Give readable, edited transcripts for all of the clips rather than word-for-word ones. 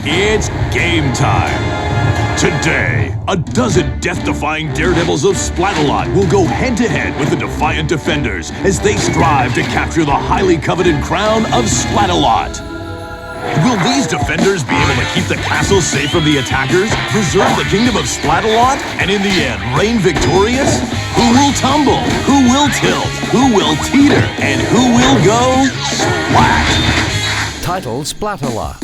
It's game time. Today, a dozen death-defying daredevils of Splatalot will go head-to-head with the defiant defenders as they strive to capture the highly coveted crown of Splatalot. Will these defenders be able to keep the castle safe from the attackers, preserve the kingdom of Splatalot, and in the end, reign victorious? Who will tumble? Who will tilt? Who will teeter? And who will go splat? Titled Splatalot.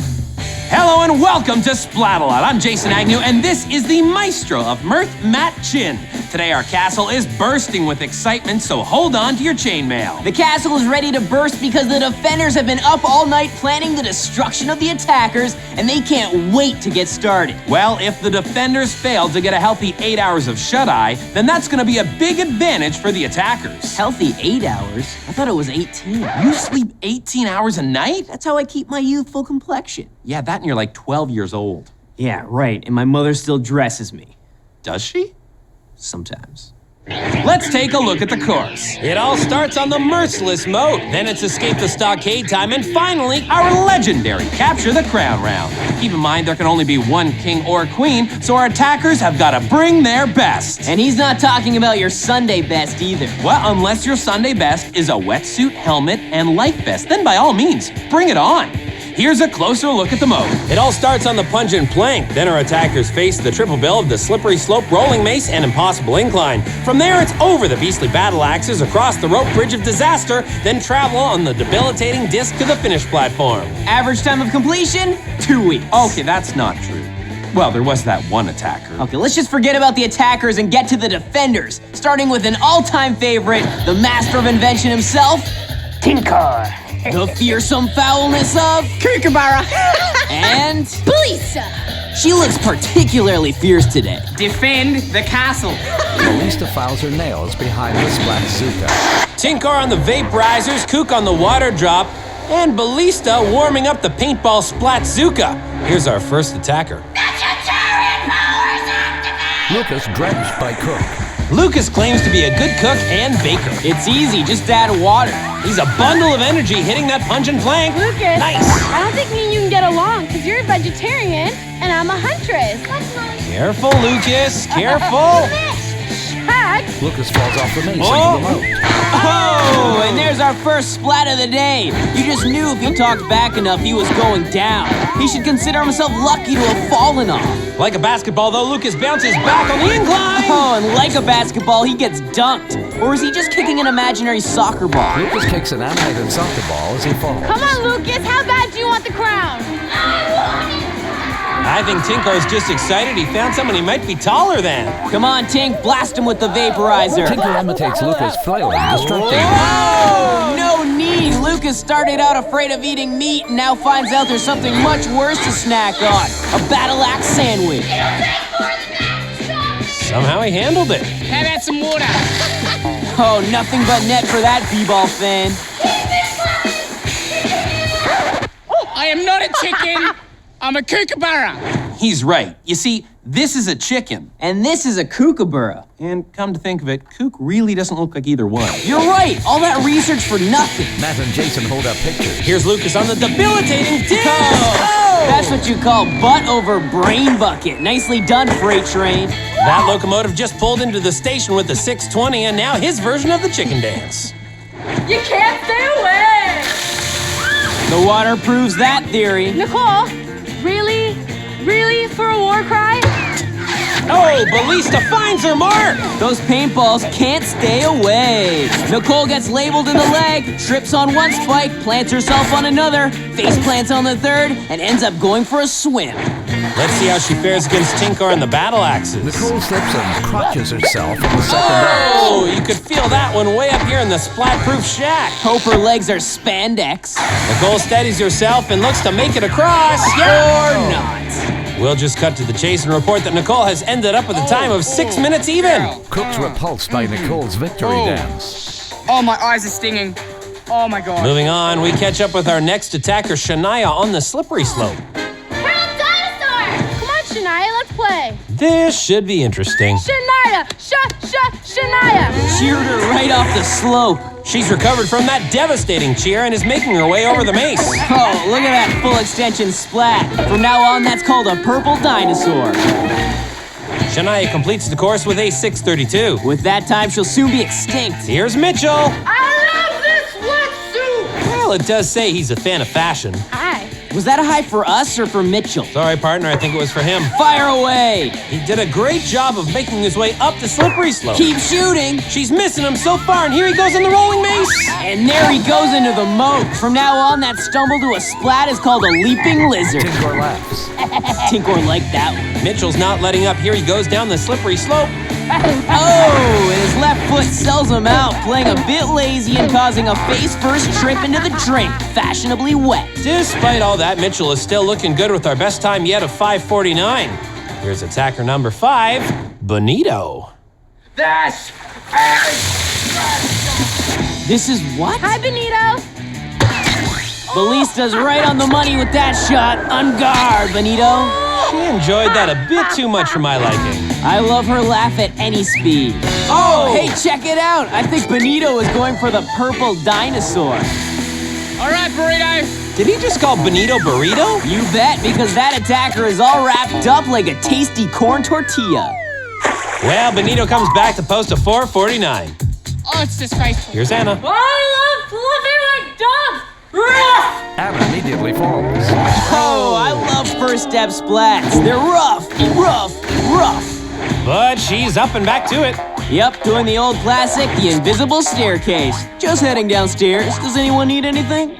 Hello and welcome to Splatalot. I'm Jason Agnew, and this is the maestro of mirth, Matt Chin. Today our castle is bursting with excitement, so hold on to your chainmail. The castle is ready to burst because the defenders have been up all night planning the destruction of the attackers, and they can't wait to get started. Well, if the defenders fail to get a healthy 8 hours of shut-eye, then that's gonna be a big advantage for the attackers. Healthy 8 hours? I thought it was 18. You sleep 18 hours a night? That's how I keep my youthful complexion. Yeah, that and you're like 12 years old. Yeah, right, and my mother still dresses me. Does she? Sometimes. Let's take a look at the course. It all starts on the merciless Moat, then it's escape the Stockade time, and finally, our legendary capture the crown round. Keep in mind, there can only be one king or queen, so our attackers have got to bring their best. And he's not talking about your Sunday best either. Well, unless your Sunday best is a wetsuit, helmet, and life vest, then by all means, bring it on. Here's a closer look at the Moat. It all starts on the pungent plank. Then our attackers face the triple bill of the slippery slope, rolling mace, and impossible incline. From there, it's over the beastly battle axes, across the rope bridge of disaster, then travel on the debilitating disc to the finish platform. Average time of completion, 2 weeks. Okay, that's not true. Well, there was that one attacker. Okay, let's just forget about the attackers and get to the defenders, starting with an all-time favorite, the master of invention himself, Tinker. the fearsome foulness of Kookaburra. and Belisa. she looks particularly fierce today. Defend the castle. Belisa files her nails behind the Splatzuka. Tinker on the vaporizers, Kook on the water drop, and Ballista warming up the paintball Splatzuka. Here's our first attacker. Lucas drenched by Kook. Lucas claims to be a good cook and baker. It's easy, just add water. He's a bundle of energy hitting that pungent plank. Lucas, Nice. I don't think me and you can get along because you're a vegetarian and I'm a huntress. That's nice. Careful, Lucas, careful. Heck. Lucas falls off the mace Oh. into the moat. Oh, and there's our first splat of the day. You just knew if he talked back enough, he was going down. He should consider himself lucky to have fallen off. Like a basketball, though, Lucas bounces back on the incline. Oh, and like a basketball, he gets dunked. Or is he just kicking an imaginary soccer ball? Lucas kicks an animated soccer ball as he falls. Come on, Lucas. How bad do you want the crown? I think Tinker's just excited he found someone he might be taller than. Come on, Tink, blast him with the vaporizer. Tinker imitates Lucas flailing, distracting him. Oh, no need. Lucas started out afraid of eating meat and now finds out there's something much worse to snack on. A battle axe sandwich. Somehow he handled it. How about some water? Oh, nothing but net for that b-ball fan. I am not a chicken. I'm a kookaburra. He's right. You see, this is a chicken. And this is a Kookaburra. And come to think of it, Kook really doesn't look like either one. You're right. All that research for nothing. Matt and Jason hold up pictures. Here's Lucas on the debilitating disc. Oh, that's what you call butt over brain bucket. Nicely done, freight train. That locomotive just pulled into the station with the 620, and now his version of the chicken dance. You can't stay away. The water proves that theory. Nicole, really? Really? For a war cry? Oh, Ballista finds her mark. Those paintballs can't stay away. Nicole gets labeled in the leg, trips on one spike, plants herself on another, face plants on the third, and ends up going for a swim. Let's see how she fares against Tinker and the battle axes. Nicole slips and crotches herself on the second axe. Oh, you could feel that one way up here in the splat-proof shack. Hope her legs are spandex. Nicole steadies herself and looks to make it across. Or not. We'll just cut to the chase and report that Nicole has ended up with a time of 6 minutes even. Cook's repulsed by Nicole's victory dance. Oh, my eyes are stinging. Oh my God. Moving on, we catch up with our next attacker, Shania, on the slippery slope. Dinosaur! Come on, Shania, let's play. This should be interesting. Shania! Shania! Sheared her right off the slope. She's recovered from that devastating cheer and is making her way over the mace. Oh, look at that full extension splat. From now on, that's called a purple dinosaur. Shania completes the course with a 6:32. With that time, she'll soon be extinct. Here's Mitchell. I love this wetsuit! Well, it does say he's a fan of fashion. Hi. Was that a high for us or for Mitchell? Sorry, partner, I think it was for him. Fire away! He did a great job of making his way up the slippery slope. Keep shooting! She's missing him so far, and here he goes in the rolling mace. And there he goes into the moat. From now on, that stumble to a splat is called a leaping lizard. Tinkor laughs. Tinkor liked that one. Mitchell's not letting up. Here he goes down the slippery slope. Oh, and his left foot sells him out, playing a bit lazy and causing a face-first trip into the drink, fashionably wet. Despite all that, Mitchell is still looking good with our best time yet of 5:49. Here's attacker number 5, Bonito. This is what? Hi, Benito. Ballista's right on the money with that shot. On guard, Bonito. She enjoyed that a bit too much for my liking. I love her laugh at any speed. Oh, hey, check it out. I think Bonito is going for the purple dinosaur. All right, Burrito. Did he just call Bonito burrito? You bet, because that attacker is all wrapped up like a tasty corn tortilla. Well, Bonito comes back to post a 4:49. Oh, it's disgraceful. Here's Anna. I love fluffy like dogs. Anna immediately falls. Oh, I love first step splats. They're rough, rough, rough. But she's up and back to it. Yep, doing the old classic, the invisible staircase. Just heading downstairs. Does anyone need anything?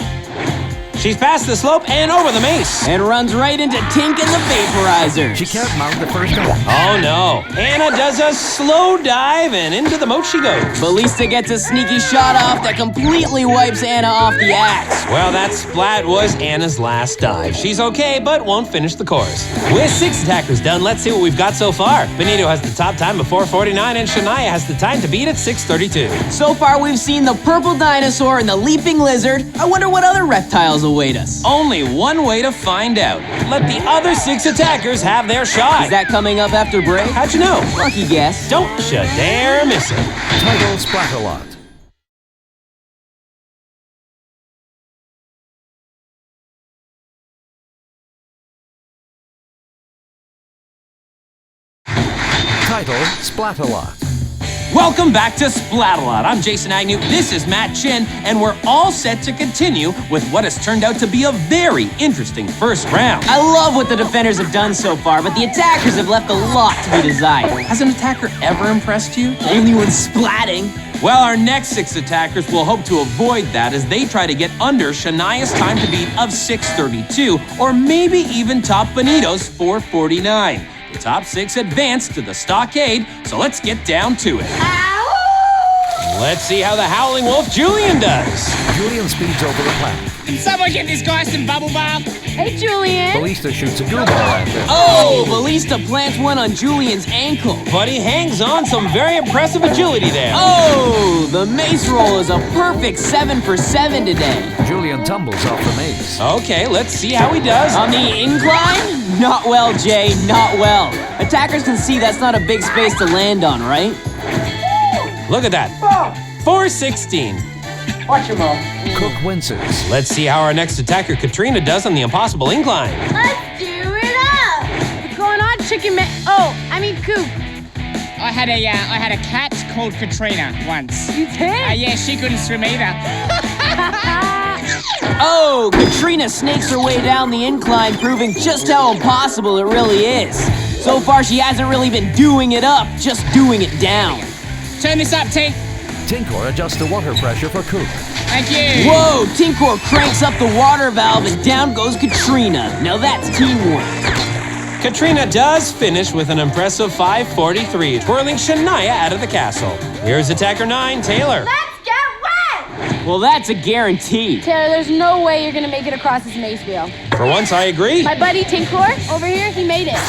She's past the slope and over the mace. And runs right into Tink and the vaporizers. She can't mount the first jump. Oh no. Anna does a slow dive and into the moat she goes. Ballista gets a sneaky shot off that completely wipes Anna off the axe. Well, that splat was Anna's last dive. She's okay, but won't finish the course. With 6 attackers done, let's see what we've got so far. Benito has the top time of 4:49, and Shania has the time to beat at 6:32. So far, we've seen the purple dinosaur and the leaping lizard. I wonder what other reptiles await us. Only one way to find out. Let the other 6 attackers have their shot. Is that coming up after break? How'd you know? Lucky guess. Don't you dare miss it. Title Splatalot. Title Splatalot. Welcome back to Splatalot. I'm Jason Agnew, this is Matt Chin, and we're all set to continue with what has turned out to be a very interesting first round. I love what the defenders have done so far, but the attackers have left a lot to be desired. Has an attacker ever impressed you? Only when splatting. Well, our next 6 attackers will hope to avoid that as they try to get under Shania's time to beat of 6:32, or maybe even top Bonito's 4:49. The top 6 advance to the Stockade, so let's get down to it. Let's see how the Howling Wolf Julian does. Julian speeds over the plank. Can someone get this guy some bubble bath? Hey, Julian. Ballista shoots a goo ball at them. Oh, Ballista plants one on Julian's ankle. But he hangs on some very impressive agility there. Oh, the mace roll is a perfect 7 for 7 today. Julian tumbles off the mace. Okay, let's see how he does. On the incline? Not well, Jay, not well. Attackers can see that's not a big space to land on, right? Look at that. 4:16. Kook winces. Let's see how our next attacker, Katrina, does on the impossible incline. Let's do it up. What's going on, chicken man? Oh, I mean Kook. I had a cat called Katrina once. You did? Yeah, she couldn't swim either. Oh, Katrina snakes her way down the incline, proving just how impossible it really is. So far, she hasn't really been doing it up, just doing it down. Turn this up, Tink. Tinkor adjusts the water pressure for Kook. Thank you. Whoa, Tinkor cranks up the water valve and down goes Katrina. Now that's teamwork. Katrina does finish with an impressive 5:43, twirling Shania out of the castle. Here's attacker 9, Taylor. Let's get wet. Well, that's a guarantee. Taylor, there's no way you're gonna make it across this mace wheel. For once, I agree. My buddy Tinkor over here, he made it.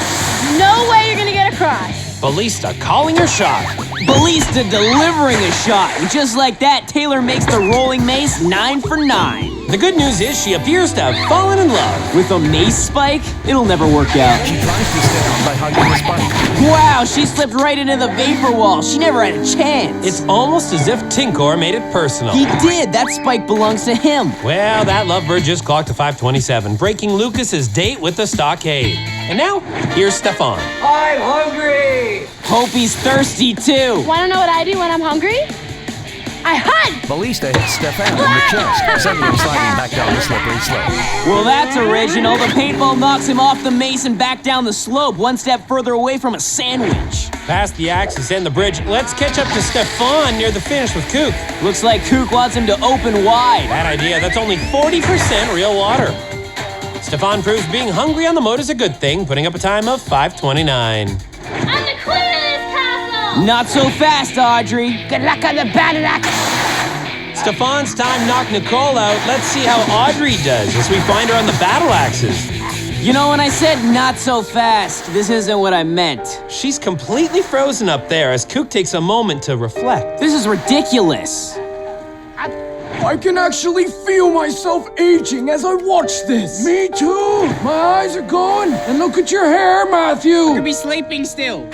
No way you're gonna get across. Ballista calling her shot. Ballista delivering a shot. And just like that, Taylor makes the rolling mace 9 for 9. The good news is she appears to have fallen in love. With a mace spike, it'll never work out. She tries to stay on by hugging the spike. Wow, she slipped right into the vapor wall. She never had a chance. It's almost as if Tinkor made it personal. He did. That spike belongs to him. Well, that lovebird just clocked to 5:27, breaking Lucas's date with the Stockade. And now, here's Stefan. I'm hungry! Hope he's thirsty too. Want to know what I do when I'm hungry? I hunt! Ballista hits Stefan in the chest, sending him sliding back down the slippery slope. Well, that's original. The paintball knocks him off the mace and back down the slope, one step further away from a sandwich. Past the axis and the bridge, let's catch up to Stefan near the finish with Kook. Looks like Kook wants him to open wide. Bad idea, that's only 40% real water. Stefan proves being hungry on the moat is a good thing, putting up a time of 5:29. I'm the queen of this castle! Not so fast, Audrey. Good luck on the battle axe! Stefan's time knocked Nicole out. Let's see how Audrey does as we find her on the battle axes. You know, when I said not so fast, this isn't what I meant. She's completely frozen up there as Kook takes a moment to reflect. This is ridiculous. I can actually feel myself aging as I watch this. Me too. My eyes are gone. And look at your hair, Matthew. Could be sleeping still.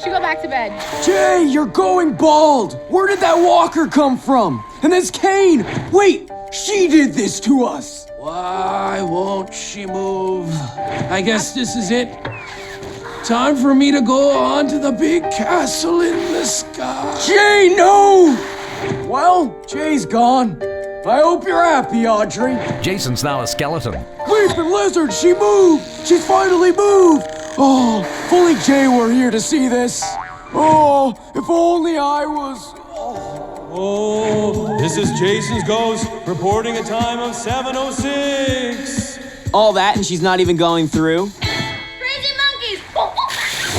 Should go back to bed. Jay, you're going bald. Where did that walker come from? And this cane. Wait, she did this to us. Why won't she move? I guess this is it. Time for me to go on to the big castle in the sky. Jay, no! Well, Jay's gone. I hope you're happy, Audrey. Jason's now a skeleton. Weeping lizard, she moved! She's finally moved! Oh, if only Jay were here to see this. Oh, if only I was... Oh, this is Jason's ghost reporting a time of 7:06. All that and she's not even going through. Crazy monkeys!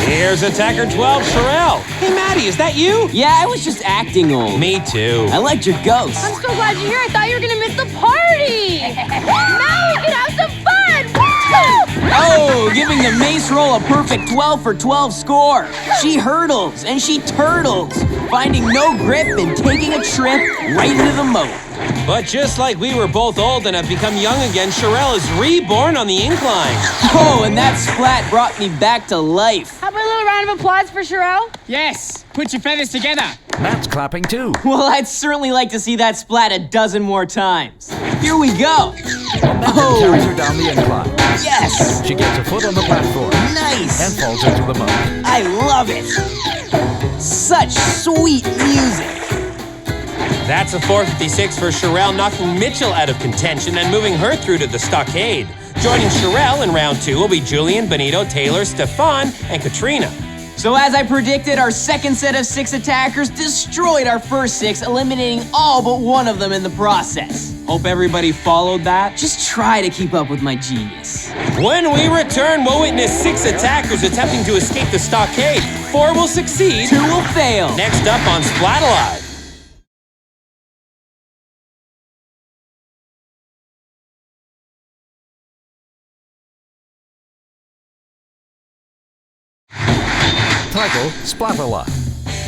Here's attacker 12, Sherelle. Hey, Maddie, is that you? Yeah, I was just acting old. Me too. I liked your ghost. I'm so glad you're here. I thought you were gonna miss the party! Now we can have some fun! Woo! Oh, giving the mace roll a perfect 12 for 12 score. She hurdles and she turtles, finding no grip and taking a trip right into the moat. But just like we were both old and have become young again, Sherelle is reborn on the incline. Oh, and that splat brought me back to life. How about a little round of applause for Sherelle? Yes, put your feathers together. Matt's clapping too. Well, I'd certainly like to see that splat a dozen more times. Here we go. Momentum carries her down the incline. Yes! She gets a foot on the platform Nice! and falls into the moat. I love it. Such sweet music. That's a 4:56 for Sherelle, knocking Mitchell out of contention and moving her through to the Stockade. Joining Sherelle in round 2 will be Julian, Benito, Taylor, Stefan, and Katrina. So as I predicted, our second set of 6 attackers destroyed our first 6, eliminating all but one of them in the process. Hope everybody followed that. Just try to keep up with my genius. When we return, we'll witness 6 attackers attempting to escape the Stockade. 4 will succeed. 2 will fail. Next up on Splatalot. Title, Splatalot.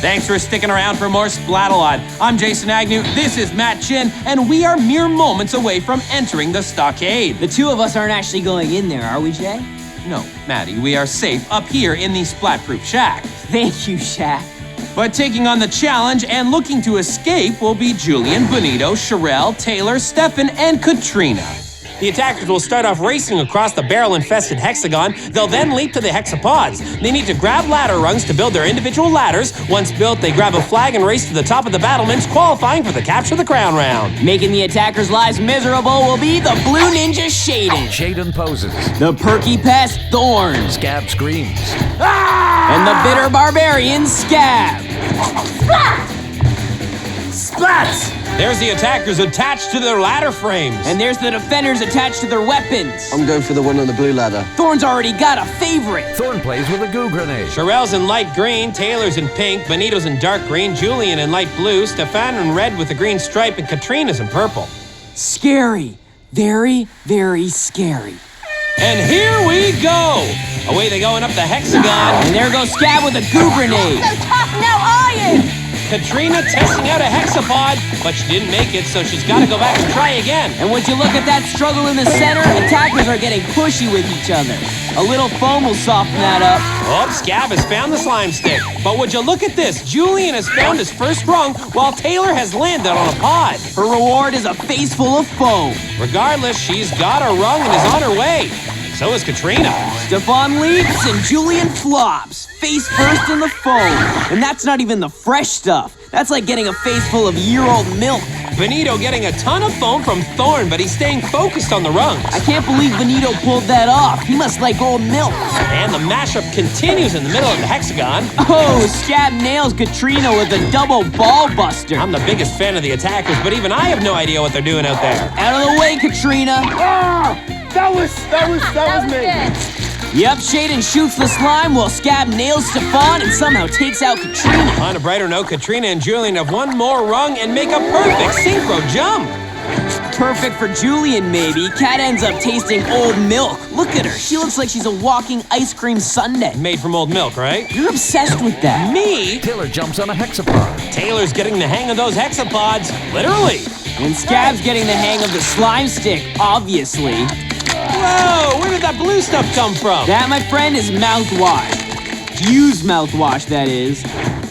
Thanks for sticking around for more Splatalot. I'm Jason Agnew, this is Matt Chin, and we are mere moments away from entering the Stockade. The 2 of us aren't actually going in there, are we, Jay? No, Maddie, we are safe up here in the Splat-proof shack. Thank you, Shaq. But taking on the challenge and looking to escape will be Julian, Benito, Sherelle, Taylor, Stefan, and Katrina. The attackers will start off racing across the barrel-infested hexagon. They'll then leap to the hexapods. They need to grab ladder rungs to build their individual ladders. Once built, they grab a flag and race to the top of the battlements, qualifying for the Capture the Crown round. Making the attackers' lives miserable will be the Blue Ninja Shaden. Shaden poses. The Perky Pest Thorn. Scab screams. And the Bitter Barbarian Scab. Splats! There's the attackers attached to their ladder frames. And there's the defenders attached to their weapons. I'm going for the one on the blue ladder. Thorn's already got a favorite. Thorn plays with a goo grenade. Sherelle's in light green, Taylor's in pink, Benito's in dark green, Julian in light blue, Stefan in red with a green stripe, and Katrina's in purple. Scary. Very, very scary. And here we go! Away they go and up the hexagon. And there goes Scab with a goo grenade. So tough now, are you? Katrina testing out a hexapod, but she didn't make it, so she's got to go back and try again. And would you look at that struggle in the center? Attackers are getting pushy with each other. A little foam will soften that up. Oh, Scab has found the slime stick. But would you look at this? Julian has found his first rung, while Taylor has landed on a pod. Her reward is a face full of foam. Regardless, she's got a rung and is on her way. So is Katrina. Stefan leaps and Julian flops, face first in the foam. And that's not even the fresh stuff. That's like getting a face full of year-old milk. Benito getting a ton of foam from Thorn, but he's staying focused on the rungs. I can't believe Benito pulled that off. He must like old milk. And the mashup continues in the middle of the hexagon. Oh, Scab nails Katrina with a double ball buster. I'm the biggest fan of the attackers, but even I have no idea what they're doing out there. Out of the way, Katrina. That was me. Good. Yep, Shaden shoots the slime while Scab nails Stefan and somehow takes out Katrina. On a brighter note, Katrina and Julian have one more rung and make a perfect synchro jump. Perfect for Julian, maybe. Kat ends up tasting old milk. Look at her. She looks like she's a walking ice cream sundae. Made from old milk, right? You're obsessed with that. Me? Taylor jumps on a hexapod. Taylor's getting the hang of those hexapods, literally. And Scab's getting the hang of the slime stick, obviously. Whoa, where did that blue stuff come from? That, my friend, is mouthwash. Fused mouthwash, that is.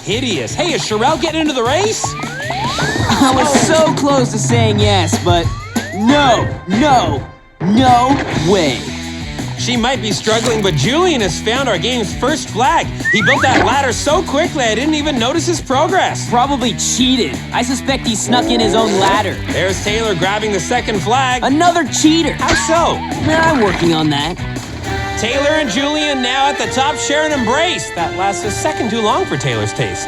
Hideous. Hey, is Sherelle getting into the race? I was so close to saying yes, but no way. She might be struggling, but Julian has found our game's first flag. He built that ladder so quickly I didn't even notice his progress. Probably cheated. I suspect he snuck in his own ladder. There's Taylor grabbing the second flag. Another cheater. How so? I'm working on that. Taylor and Julian now at the top share an embrace. That lasts a second too long for Taylor's taste.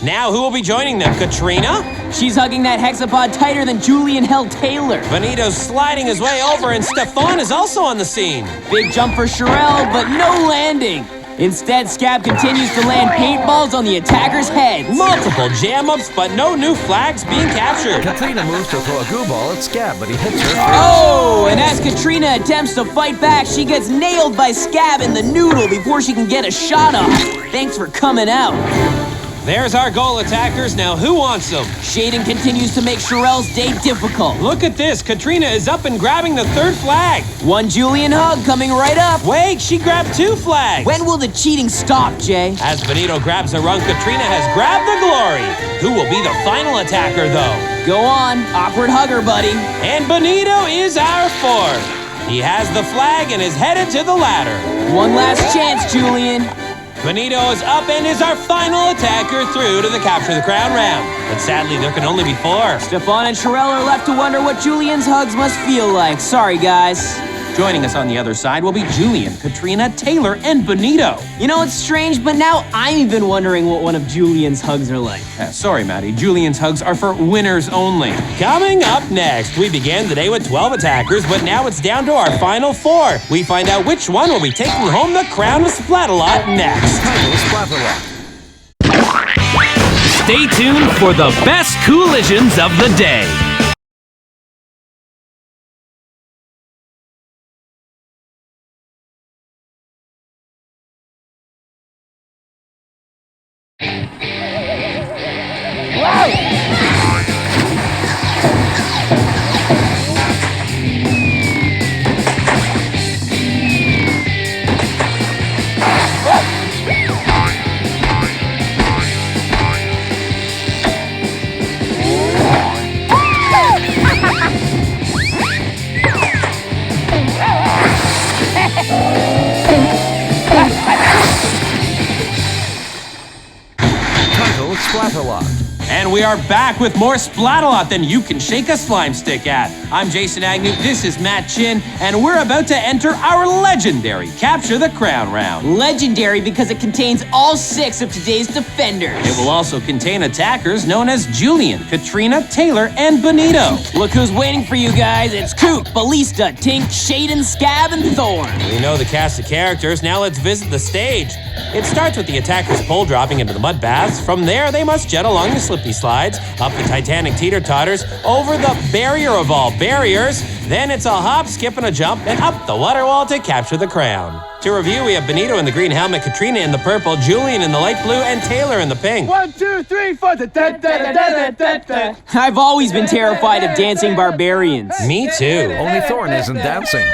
Now who will be joining them? Katrina? She's hugging that hexapod tighter than Julian held Taylor. Benito's sliding his way over, and Stefan is also on the scene. Big jump for Sherelle, but no landing. Instead, Scab continues to land paintballs on the attacker's heads. Multiple jam-ups, but no new flags being captured. Katrina moves to throw a goo ball at Scab, but he hits her. Oh, and as Katrina attempts to fight back, she gets nailed by Scab in the noodle before she can get a shot off. Thanks for coming out. There's our goal, attackers. Now who wants them? Shaden continues to make Sherelle's day difficult. Look at this. Katrina is up and grabbing the third flag. One Julian hug coming right up. Wait, she grabbed two flags. When will the cheating stop, Jay? As Benito grabs a rung, Katrina has grabbed the glory. Who will be the final attacker, though? Go on, awkward hugger, buddy. And Benito is our fourth. He has the flag and is headed to the ladder. One last chance, Julian. Benito is up and is our final attacker through to the Capture the Crown round. But sadly, there can only be four. Stefan and Sherelle are left to wonder what Julian's hugs must feel like. Sorry, guys. Joining us on the other side will be Julian, Katrina, Taylor, and Benito. You know, it's strange, but now I'm even wondering what one of Julian's hugs are like. Sorry, Maddie. Julian's hugs are for winners only. Coming up next, we began the day with 12 attackers, but now it's down to our final four. We find out which one will be taking home the crown of Splatalot next. Splatalot. Stay tuned for the best collisions of the day. Splatalot. And we are back with more Splatalot than you can shake a slime stick at. I'm Jason Agnew, this is Matt Chin, and we're about to enter our legendary Capture the Crown round. Legendary because it contains all 6 of today's defenders. It will also contain attackers known as Julian, Katrina, Taylor, and Benito. Look who's waiting for you guys. It's Kook, Ballista, Tink, Shaden, Scab, and Thorn. We know the cast of characters, now let's visit the stage. It starts with the attackers pole dropping into the mud baths. From there, they must jet along the slippy slides, up the Titanic teeter-totters, over the barrier of all barriers, Then it's a hop, skip, and a jump, and up the water wall to capture the crown. To review, we have Benito in the green helmet, Katrina in the purple, Julian in the light blue, and Taylor in the pink. 1, 2, 3, 4. I've always been terrified of dancing barbarians. Me too. Only Thorn isn't dancing.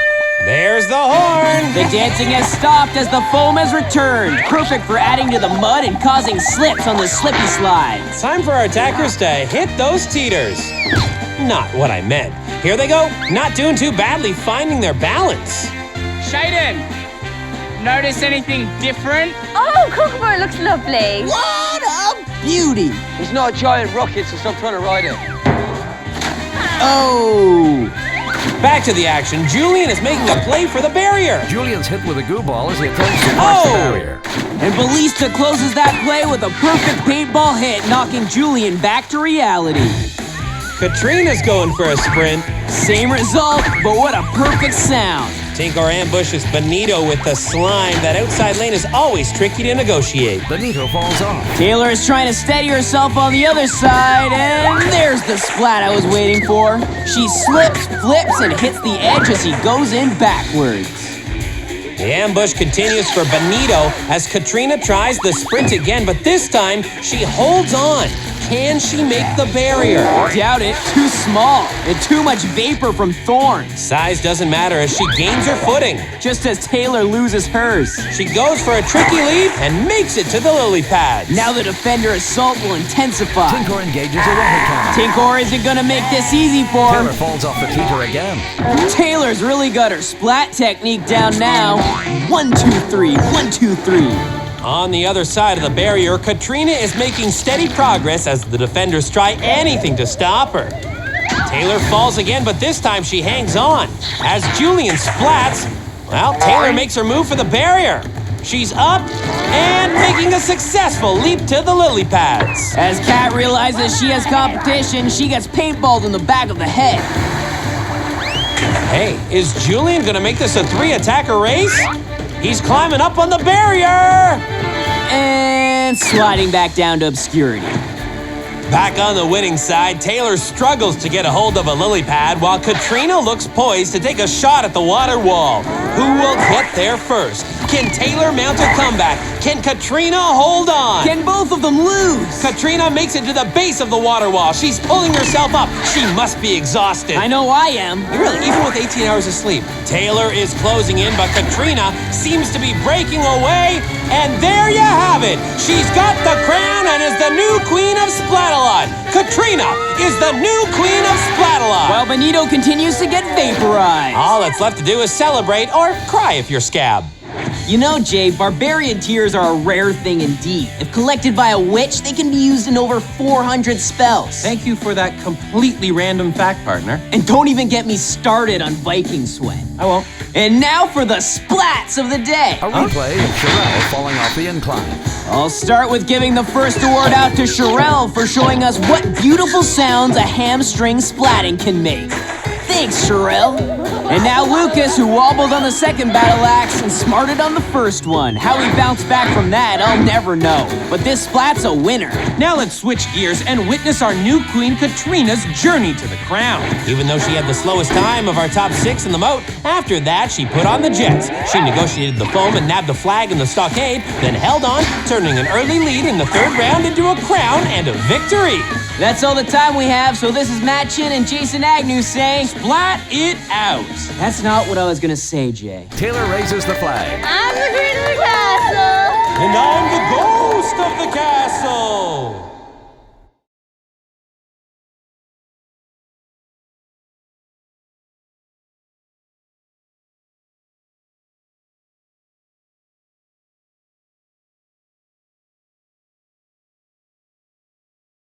There's the horn. The dancing has stopped as the foam has returned. Perfect for adding to the mud and causing slips on the slippy slides. Time for our attackers to hit those teeters. Not what I meant. Here they go. Not doing too badly finding their balance. Shaden, notice anything different? Oh, Kookaburra looks lovely. What a beauty! It's not a giant rocket, so stop trying to ride it. Oh! Back to the action. Julian is making a play for the barrier. Julian's hit with a goo ball as he attempts to cross the barrier. And Ballista closes that play with a perfect paintball hit, knocking Julian back to reality. Katrina's going for a sprint. Same result, but what a perfect sound. Tinkor ambushes Benito with the slime. That outside lane is always tricky to negotiate. Benito falls off. Taylor is trying to steady herself on the other side, and there's the splat I was waiting for. She slips, flips, and hits the edge as he goes in backwards. The ambush continues for Benito as Katrina tries the sprint again, but this time she holds on. Can she make the barrier? Doubt it, too small, and too much vapor from Thorn. Size doesn't matter as she gains her footing. Just as Taylor loses hers. She goes for a tricky leap and makes it to the lily pads. Now the Defender assault will intensify. Tinkor engages a rocket cannon. Tinkor isn't gonna make this easy for Taylor her. falls off the teeter again. Taylor's really got her splat technique down now. 1, 2, 3, 1, 2, 3. On the other side of the barrier, Katrina is making steady progress as the defenders try anything to stop her. Taylor falls again, but this time she hangs on. As Julian splats, well, Taylor makes her move for the barrier. She's up and making a successful leap to the lily pads. As Kat realizes she has competition, she gets paintballed in the back of the head. Hey, is Julian gonna make this a 3-attacker race? He's climbing up on the barrier! And sliding back down to obscurity. Back on the winning side, Taylor struggles to get a hold of a lily pad while Katrina looks poised to take a shot at the water wall. Who will get there first? Can Taylor mount a comeback? Can Katrina hold on? Can both of them lose? Katrina makes it to the base of the water wall. She's pulling herself up. She must be exhausted. I know I am. Really, even with 18 hours of sleep. Taylor is closing in, but Katrina seems to be breaking away. And there you have it. She's got the crown and is the new Queen of Splatalot. Katrina is the new Queen of Splatalot. While Benito continues to get vaporized. All that's left to do is celebrate or cry if you're Scab. You know, Jay, barbarian tears are a rare thing indeed. If collected by a witch, they can be used in over 400 spells. Thank you for that completely random fact, partner. And don't even get me started on Viking sweat. I won't. And now for the splats of the day. A replay of Sherelle falling off the incline. I'll start with giving the first award out to Sherelle for showing us what beautiful sounds a hamstring splatting can make. Thanks, Sherelle. And now Lucas, who wobbled on the second battle axe and smarted on the first one. How he bounced back from that, I'll never know. But this splat's a winner. Now let's switch gears and witness our new queen Katrina's journey to the crown. Even though she had the slowest time of our top 6 in the moat, after that she put on the jets. She negotiated the foam and nabbed the flag in the stockade, then held on, turning an early lead in the 3rd round into a crown and a victory. That's all the time we have, so this is Matt Chin and Jason Agnew saying, Splat it out. That's not what I was gonna say, Jay. Taylor raises the flag. I'm the queen of the castle. And I'm the ghost of the castle.